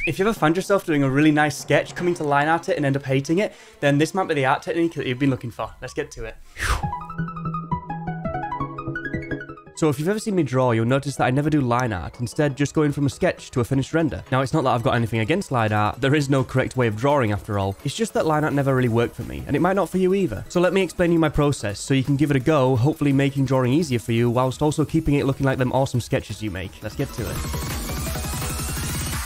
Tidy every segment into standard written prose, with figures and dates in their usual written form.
If you ever find yourself doing a really nice sketch, coming to line art it and end up hating it, then this might be the art technique that you've been looking for. Let's get to it. So if you've ever seen me draw, you'll notice that I never do line art, instead just going from a sketch to a finished render. Now, it's not that I've got anything against line art, there is no correct way of drawing after all. It's just that line art never really worked for me, and it might not for you either. So let me explain you my process, so you can give it a go, hopefully making drawing easier for you, whilst also keeping it looking like them awesome sketches you make. Let's get to it.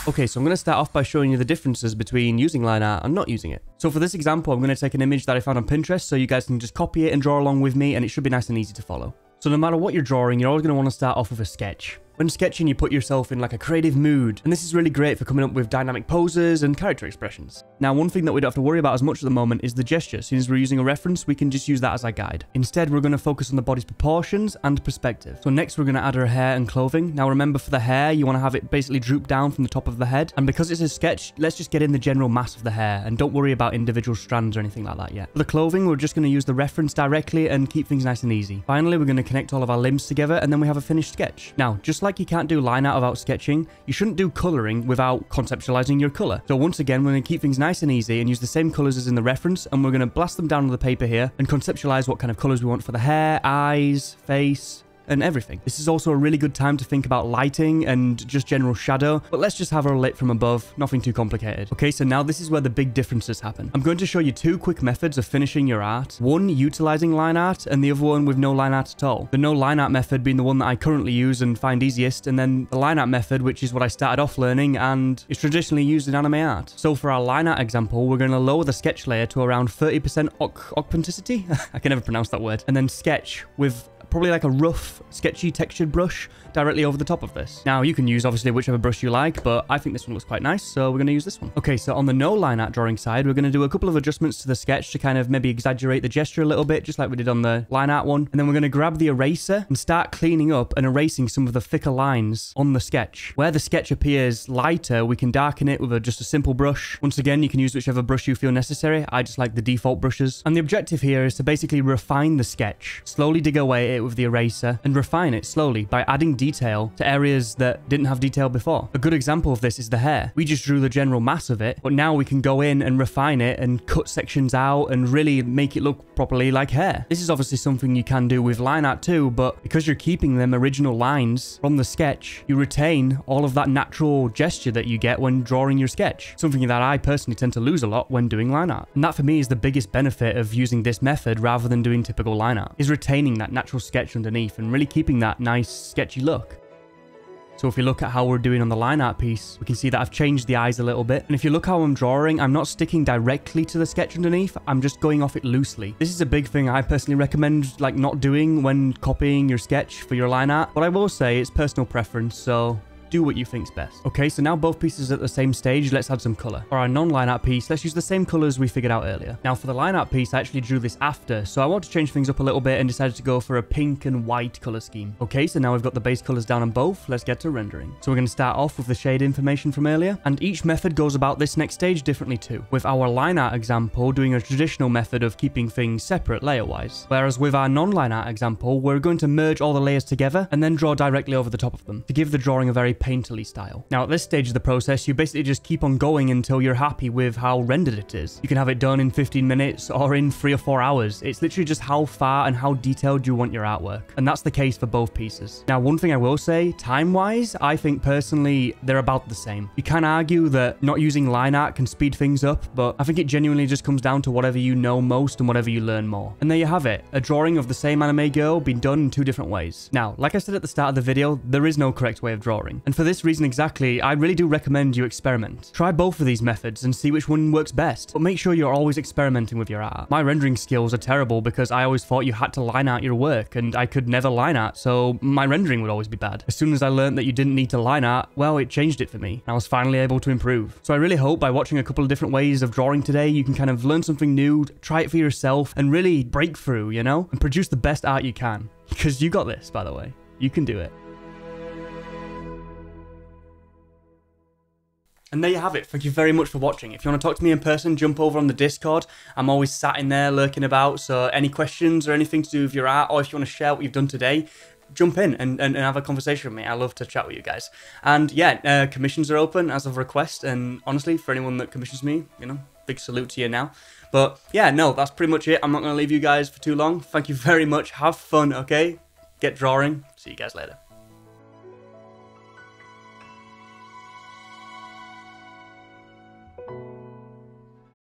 Okay, so I'm going to start off by showing you the differences between using line art and not using it. So for this example, I'm going to take an image that I found on Pinterest, so you guys can just copy it and draw along with me, and it should be nice and easy to follow. So no matter what you're drawing, you're always going to want to start off with a sketch. When sketching, you put yourself in like a creative mood, and this is really great for coming up with dynamic poses and character expressions. Now, one thing that we don't have to worry about as much at the moment is the gesture. Since we're using a reference, we can just use that as our guide. Instead, we're going to focus on the body's proportions and perspective. So next, we're going to add our hair and clothing. Now, remember, for the hair, you want to have it basically droop down from the top of the head. And because it's a sketch, let's just get in the general mass of the hair, and don't worry about individual strands or anything like that yet. For the clothing, we're just going to use the reference directly and keep things nice and easy. Finally, we're going to connect all of our limbs together, and then we have a finished sketch. Now, just like you can't do line art without sketching, you shouldn't do coloring without conceptualizing your color. So once again, we're going to keep things nice and easy and use the same colors as in the reference, and we're going to blast them down on the paper here and conceptualize what kind of colors we want for the hair, eyes, face, and everything. This is also a really good time to think about lighting and just general shadow, but let's just have her lit from above, nothing too complicated. Okay, so now this is where the big differences happen. I'm going to show you two quick methods of finishing your art, one utilizing line art and the other one with no line art at all. The no line art method being the one that I currently use and find easiest, and then the line art method, which is what I started off learning and is traditionally used in anime art. So for our line art example, we're going to lower the sketch layer to around 30% authenticity. I can never pronounce that word. And then sketch with probably like a rough, sketchy textured brush directly over the top of this. Now, you can use obviously whichever brush you like, but I think this one looks quite nice, so we're going to use this one. Okay, so on the no line art drawing side, we're going to do a couple of adjustments to the sketch to kind of maybe exaggerate the gesture a little bit, just like we did on the line art one. And then we're going to grab the eraser and start cleaning up and erasing some of the thicker lines on the sketch. Where the sketch appears lighter, we can darken it with just a simple brush. Once again, you can use whichever brush you feel necessary. I just like the default brushes. And the objective here is to basically refine the sketch, slowly dig away at it with the eraser, and refine it slowly by adding detail to areas that didn't have detail before. A good example of this is the hair. We just drew the general mass of it, but now we can go in and refine it and cut sections out and really make it look properly like hair. This is obviously something you can do with line art too, but because you're keeping them original lines from the sketch, you retain all of that natural gesture that you get when drawing your sketch. Something that I personally tend to lose a lot when doing line art. And that for me is the biggest benefit of using this method rather than doing typical line art, is retaining that natural sketch underneath and really keeping that nice sketchy look. So if we look at how we're doing on the line art piece, we can see that I've changed the eyes a little bit. And if you look how I'm drawing, I'm not sticking directly to the sketch underneath. I'm just going off it loosely. This is a big thing I personally recommend like not doing when copying your sketch for your line art. But I will say it's personal preference, so do what you think's best. Okay, so now both pieces are at the same stage, let's add some color. For our non-line art piece, let's use the same colors we figured out earlier. Now for the line art piece, I actually drew this after, so I want to change things up a little bit and decided to go for a pink and white color scheme. Okay, so now we've got the base colors down on both, let's get to rendering. So we're going to start off with the shade information from earlier, and each method goes about this next stage differently too. With our line art example, doing a traditional method of keeping things separate layer-wise. Whereas with our non-line art example, we're going to merge all the layers together and then draw directly over the top of them to give the drawing a very painterly style. Now at this stage of the process, you basically just keep on going until you're happy with how rendered it is. You can have it done in 15 minutes or in 3 or 4 hours. It's literally just how far and how detailed you want your artwork. And that's the case for both pieces. Now, one thing I will say, time-wise, I think personally they're about the same. You can argue that not using line art can speed things up, but I think it genuinely just comes down to whatever you know most and whatever you learn more. And there you have it, a drawing of the same anime girl being done in 2 different ways. Now, like I said at the start of the video, there is no correct way of drawing. And for this reason exactly, I really do recommend you experiment. Try both of these methods and see which one works best, but make sure you're always experimenting with your art. My rendering skills are terrible because I always thought you had to line art your work, and I could never line art, so my rendering would always be bad. As soon as I learned that you didn't need to line art, well, it changed it for me. I was finally able to improve. So I really hope by watching a couple of different ways of drawing today, you can kind of learn something new, try it for yourself, and really break through, you know? And produce the best art you can. Because you got this, by the way. You can do it. And there you have it. Thank you very much for watching. If you want to talk to me in person, jump over on the Discord. I'm always sat in there lurking about. So any questions or anything to do with your art, or if you want to share what you've done today, jump in and have a conversation with me. I love to chat with you guys. And yeah, commissions are open as of request. And honestly, for anyone that commissions me, you know, big salute to you now. But yeah, no, that's pretty much it. I'm not going to leave you guys for too long. Thank you very much. Have fun, okay? Get drawing. See you guys later.